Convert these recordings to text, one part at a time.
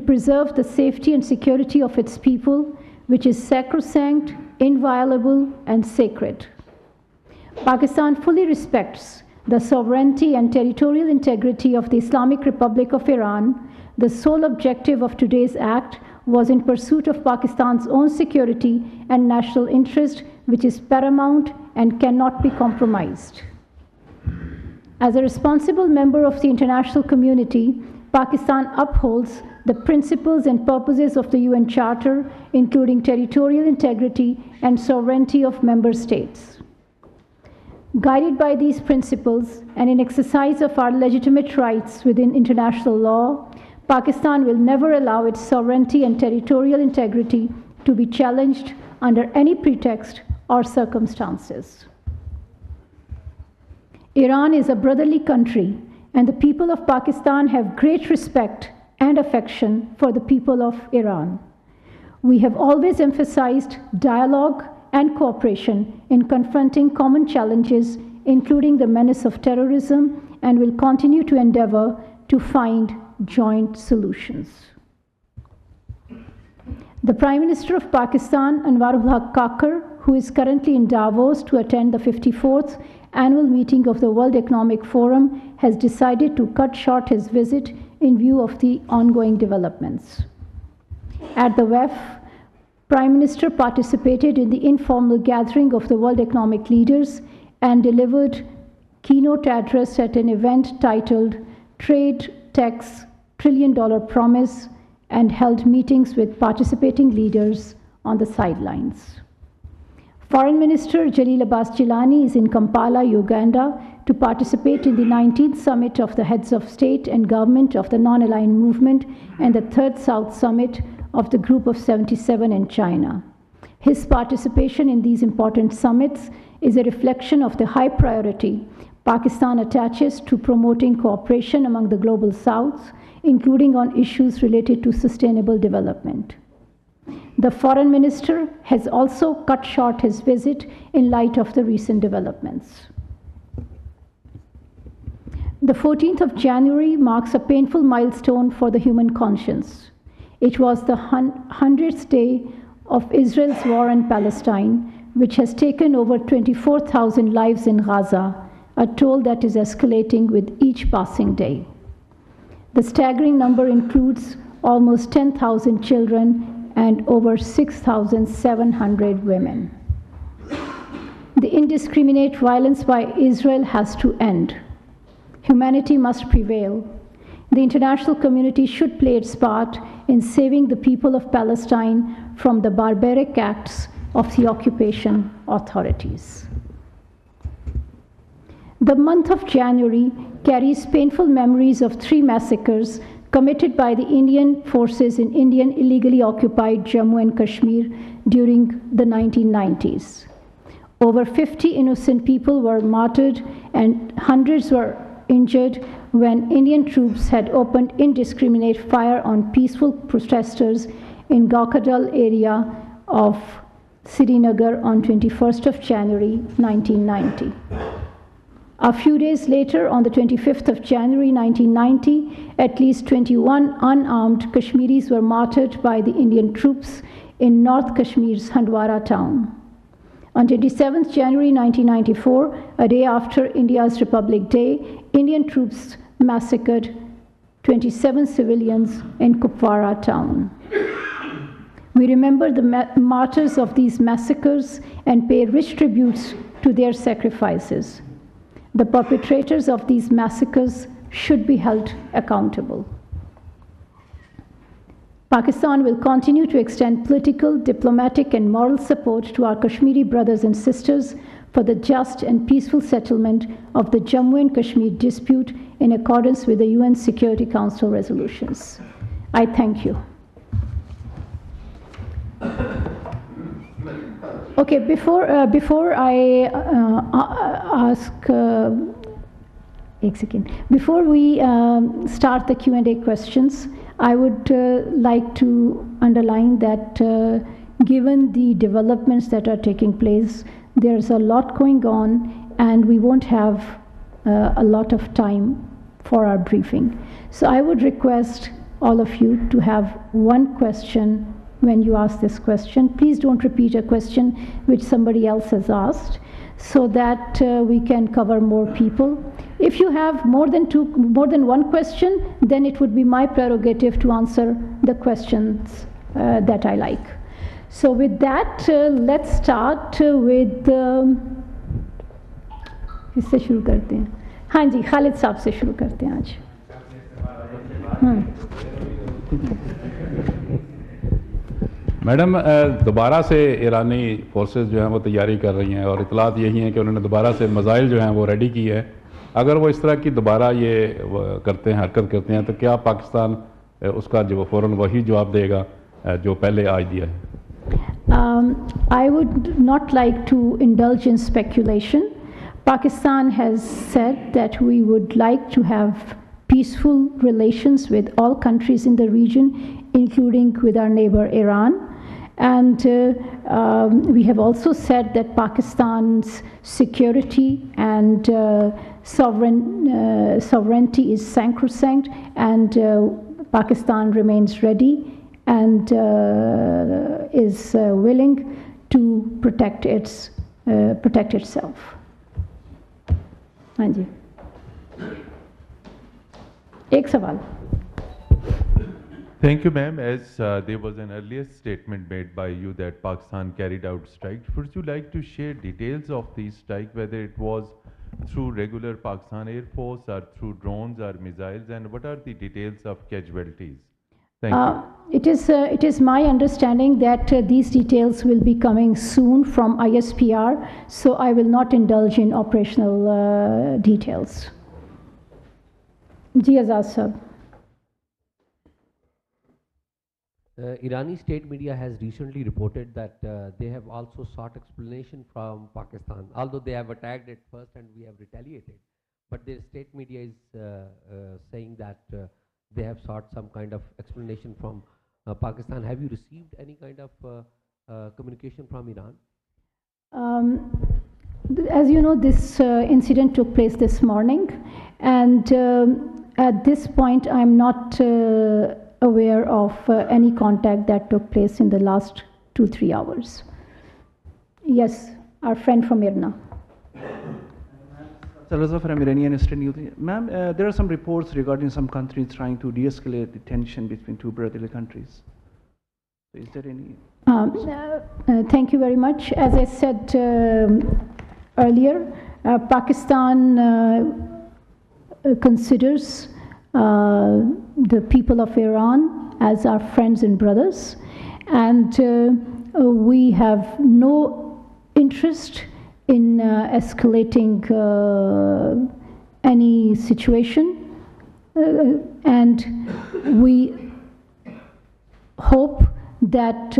preserve the safety and security of its people, which is sacrosanct, inviolable, and sacred. Pakistan fully respects the sovereignty and territorial integrity of the Islamic Republic of Iran. The sole objective of today's act was in pursuit of Pakistan's own security and national interest, which is paramount and cannot be compromised. As a responsible member of the international community, Pakistan upholds the principles and purposes of the UN Charter, including territorial integrity and sovereignty of member states. Guided by these principles and in exercise of our legitimate rights within international law, Pakistan will never allow its sovereignty and territorial integrity to be challenged under any pretext or circumstances. Iran is a brotherly country, and the people of Pakistan have great respect and affection for the people of Iran. We have always emphasized dialogue and cooperation in confronting common challenges, including the menace of terrorism, and will continue to endeavor to find joint solutions. The Prime Minister of Pakistan, Anwarul Haq Kakar, who is currently in Davos to attend the 54th annual meeting of the World Economic Forum, has decided to cut short his visit in view of the ongoing developments. At the WEF, Prime Minister participated in the informal gathering of the World Economic Leaders and delivered keynote address at an event titled Trade, Tax, $1 Trillion Promise, and held meetings with participating leaders on the sidelines. Foreign Minister Jalil Abbas Jilani is in Kampala, Uganda, to participate in the 19th Summit of the Heads of State and Government of the Non-Aligned Movement and the 3rd South Summit of the Group of 77 in China. His participation in these important summits is a reflection of the high priority Pakistan attaches to promoting cooperation among the Global South, including on issues related to sustainable development. The Foreign Minister has also cut short his visit in light of the recent developments. The 14th of January marks a painful milestone for the human conscience. It was the 100th day of Israel's war in Palestine, which has taken over 24,000 lives in Gaza, a toll that is escalating with each passing day. The staggering number includes almost 10,000 children and over 6,700 women. The indiscriminate violence by Israel has to end. Humanity must prevail. The international community should play its part in saving the people of Palestine from the barbaric acts of the occupation authorities. The month of January carries painful memories of 3 massacres committed by the Indian forces in Indian illegally occupied Jammu and Kashmir during the 1990s. Over 50 innocent people were martyred and hundreds were injured when Indian troops had opened indiscriminate fire on peaceful protesters in Gaukadal area of Srinagar on 21st of January 1990. A few days later, on the 25th of January 1990, at least 21 unarmed Kashmiris were martyred by the Indian troops in North Kashmir's Handwara town. On 27th January 1994, a day after India's Republic Day, Indian troops massacred 27 civilians in Kupwara town. We remember the martyrs of these massacres and pay rich tributes to their sacrifices. The perpetrators of these massacres should be held accountable. Pakistan will continue to extend political, diplomatic, and moral support to our Kashmiri brothers and sisters for the just and peaceful settlement of the Jammu and Kashmir dispute in accordance with the UN Security Council resolutions. I thank you. Okay, before I ask, before we start the Q&A questions, I would like to underline that given the developments that are taking place, there's a lot going on and we won't have a lot of time for our briefing. So I would request all of you to have one question when you ask this question. Please don't repeat a question which somebody else has asked, so that we can cover more people. If you have more than one question, then it would be my prerogative to answer the questions that I like. So with that, let's start with इससे शुरू करते हैं. हाँ जी, खालिद साहब से शुरू करते हैं आज. मैडम, दोबारा से ईरानी फोर्सेस जो हैं वो तैयारी कर रही हैं और इतलात यही हैं कि उन्होंने दोबारा से मिसाइल जो हैं वो रेडी की है. अगर वो इस तरह की दोबारा ये करते हैं, हरकत करते हैं, तो क्या पाकिस्तान उसका जो फ़ौरन वही जवाब देगा जो पहले आज दिया है? I would not like to indulge in speculation. Pakistan has said that we would like to have peaceful relations with all countries in the region, including with our neighbor Iran. And we have also said that Pakistan's security and sovereignty is sacrosanct, and Pakistan remains ready and is willing to protect itself. हाँ जी, एक सवाल. Thank you, ma'am. As there was an earlier statement made by you that Pakistan carried out strikes, would you like to share details of these strikes, whether it was through regular Pakistan Air Force or through drones or missiles, and what are the details of casualties? Thank you. It is my understanding that these details will be coming soon from ISPR, so I will not indulge in operational details. Ji Azad sir. Irani state media has recently reported that they have also sought explanation from Pakistan, although they have attacked it first and we have retaliated. But their state media is saying that they have sought some kind of explanation from Pakistan. Have you received any kind of communication from Iran? As you know, this incident took place this morning, and at this point I'm not aware of any contact that took place in the last 2-3 hours. Yes, our friend from Irna. Salazar from Iranian Eastern Youth. Ma'am, there are some reports regarding some countries trying to de-escalate the tension between two brotherly countries. So is there any? Thank you very much. As I said earlier, Pakistan considers the people of Iran as our friends and brothers, and we have no interest in escalating any situation, and we hope that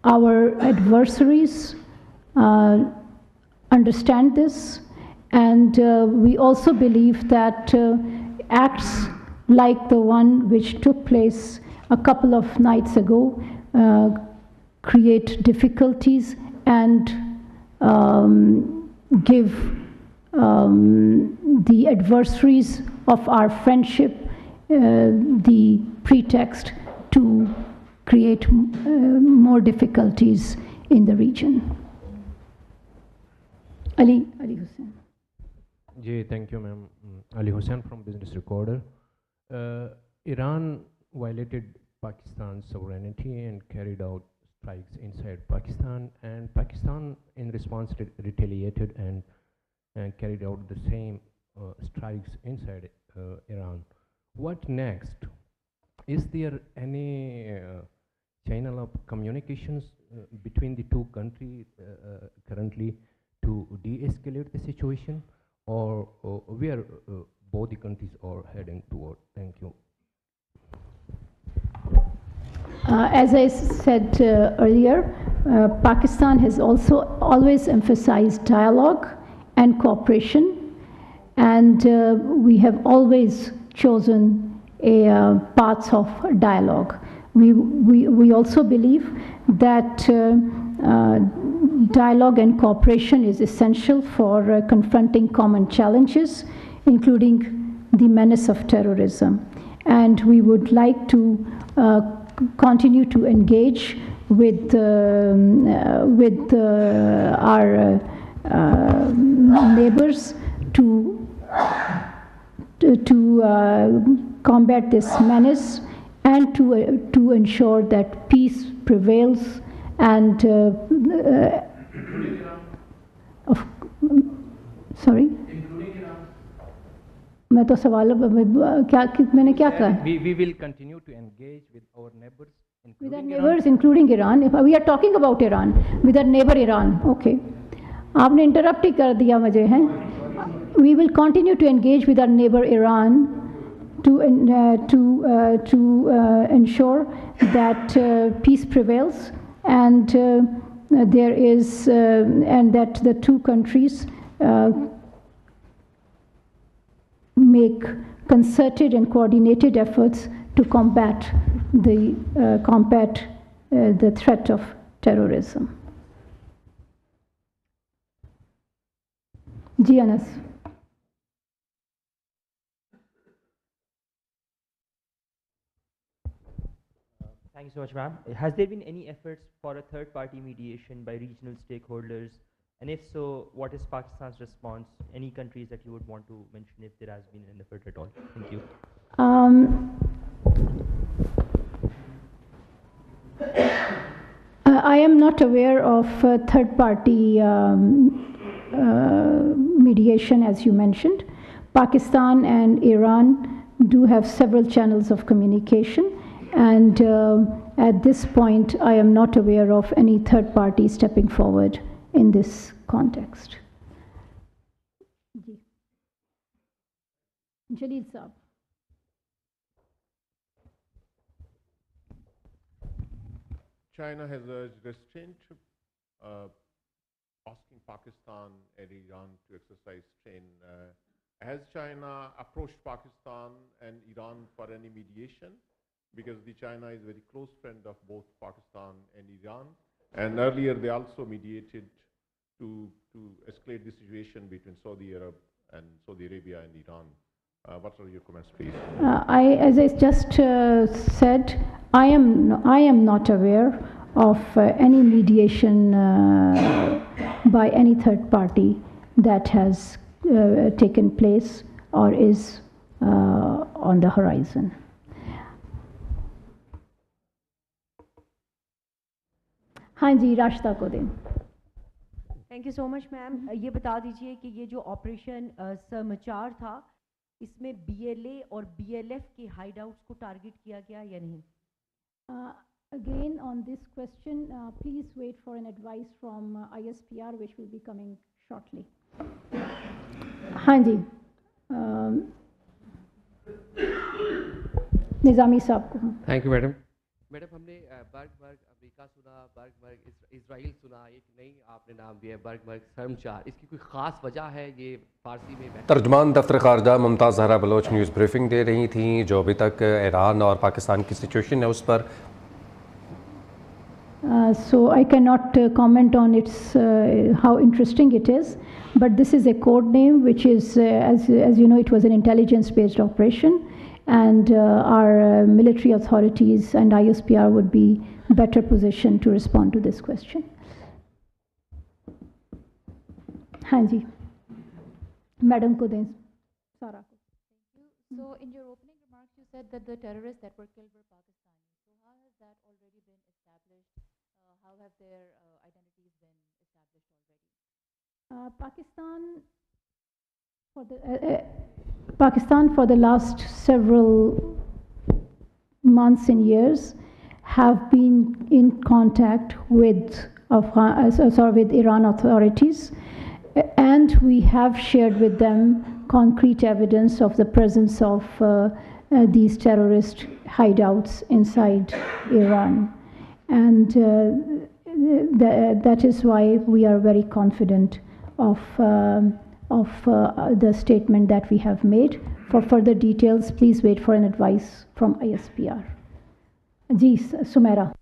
our adversaries understand this, and we also believe that acts like the one which took place a couple of nights ago create difficulties and give the adversaries of our friendship the pretext to create more difficulties in the region. Ali Hussain. Ji, thank you, ma'am. Ali Hussain from Business Recorder. Iran violated Pakistan's sovereignty and carried out strikes inside Pakistan, and Pakistan in response retaliated and carried out the same strikes inside Iran. What next? Is there any channel of communications between the two countries currently to de-escalate the situation, or where both the countries are heading toward? Thank you. As I said earlier, Pakistan has also always emphasized dialogue and cooperation, and we have always chosen a path of dialogue. We also believe that dialogue and cooperation is essential for confronting common challenges, including the menace of terrorism. and we would like to continue to engage with our neighbors to combat this menace and to ensure that peace prevails and sorry मैं तो सवाल क्या मैंने क्या कहा We will continue to engage with our neighbors, with our including neighbors including Iran. If we are talking about Iran, with our neighbor Iran. Okay, आपने interrupt ही कर दिया मुझे हैं. We will continue to engage with our neighbor Iran to ensure that peace prevails and there is and that the two countries make concerted and coordinated efforts to combat the threat of terrorism. Ji Anas. Thank you so much, ma'am. Has there been any efforts for a third-party mediation by regional stakeholders? And if so, what is Pakistan's response? Any countries that you would want to mention if there has been an effort at all? Thank you. I am not aware of third-party mediation, as you mentioned. Pakistan and Iran do have several channels of communication, and at this point, I am not aware of any third party stepping forward in this context. Jalil Saab. China has urged restraint, asking Pakistan and Iran to exercise restraint. Has China approached Pakistan and Iran for any mediation? Because China is a very close friend of both Pakistan and Iran. And earlier they also mediated to escalate the situation between Saudi Arabia and Iran. What are your comments, please? As I just said, I am not aware of any mediation by any third party that has taken place or is on the horizon. हाँ जी रास्ता को दें. Thank you so much ma'am. ये बता दीजिए कि ये जो ऑपरेशन समाचार था इसमें BLA और BLF के हाइडआउट्स को टारगेट किया गया या नहीं? Again on this question, please wait for an advice from ISPR which will be coming shortly. हाँ जी निज़ामी साहब को. Thank you madam. मैडम हमने बर्ग अमेरिका सुना, बर्ग इजराइल सुना, एक नई आपने नाम दिया है बर्ग शर्मचार. इसकी कोई ख़ास वजह है? ये फ़ारसी में तर्जुमान दफ्तर ख़ारजा मुमताज़ ज़हरा बलोच न्यूज़ ब्रीफिंग दे रही थी जो अभी तक ईरान और पाकिस्तान की सिचुएशन है उस पर. So I cannot comment on its how interesting it is, but this is a code name which is as you know it was an intelligence-based operation. And our military authorities and ISPR would be better positioned to respond to this question. हाँ जी, Madam को दें, Sara को. Thank you. So in your opening remarks, you said that the terrorists that were killed were Pakistani. So how has that already been established? How have their identities been established already? Pakistan for the last several months and years have been in contact with Iran authorities, and we have shared with them concrete evidence of the presence of these terrorist hideouts inside Iran, and that is why we are very confident of the statement that we have made. For further details, please wait for an advice from ISPR. Ji, Sumaira.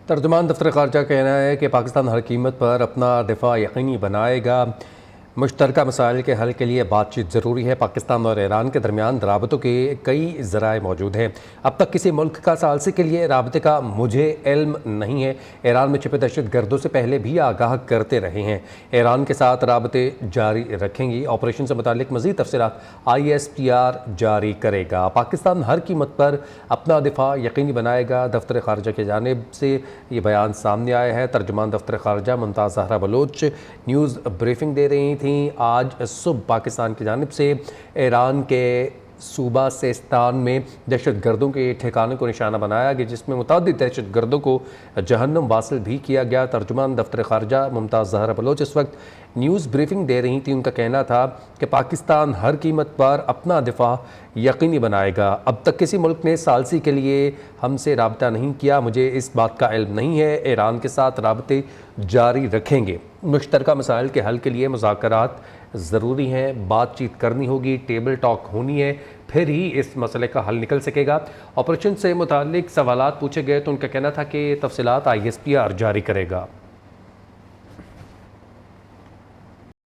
तर्जुमान दफ्तर ख़ारजा का कहना है कि पाकिस्तान हर कीमत पर अपना दिफा यकीनी बनाएगा। मुश्तरका मसाइल के हल के लिए बातचीत ज़रूरी है। पाकिस्तान और ईरान के दरमियान राबतों के कई ज़राए मौजूद हैं। अब तक किसी मुल्क का सालसी के लिए राबते का मुझे इल्म नहीं है। ईरान में छिपे दहशत गर्दों से पहले भी आगाह करते रहे हैं। ईरान के साथ राबते जारी रखेंगी। ऑपरेशन से मुतालिक मज़ीद तफसीलात ISPR जारी करेगा। पाकिस्तान हर कीमत पर अपना दिफा यकीनी बनाएगा। दफ्तर ख़ारजा की जानिब से ये बयान सामने आया है। तर्जुमान दफ्तर ख़ारजा मुमताज़ ज़हरा बलोच न्यूज़ ब्रीफिंग दे रही थी। आज सुबह पाकिस्तान की जानिब से ईरान के सूबा सिस्तान में दहशत गर्दों के ठिकाने को निशाना बनाया गया, जिसमें मुतअद्दिद दहशत गर्दों को जहन्नम वासिल भी किया गया। तर्जुमान दफ्तर ख़ारजा मुमताज़ ज़हरा बलोच इस वक्त न्यूज़ ब्रीफिंग दे रही थी। उनका कहना था कि पाकिस्तान हर कीमत पर अपना दिफा यकीनी बनाएगा। अब तक किसी मुल्क ने सालसी के लिए हमसे राबता नहीं किया। मुझे इस बात का इल्म नहीं है। ईरान के साथ राबते जारी रखेंगे। मुश्तरका मसाइल के हल के लिए मुज़ाकरात ज़रूरी हैं। बातचीत करनी होगी, टेबल टॉक होनी है, फिर ही इस मसले का हल निकल सकेगा। ऑपरेशन से मुतालिक सवालात पूछे गए तो उनका कहना था कि तफसीलात ISPR जारी करेगा।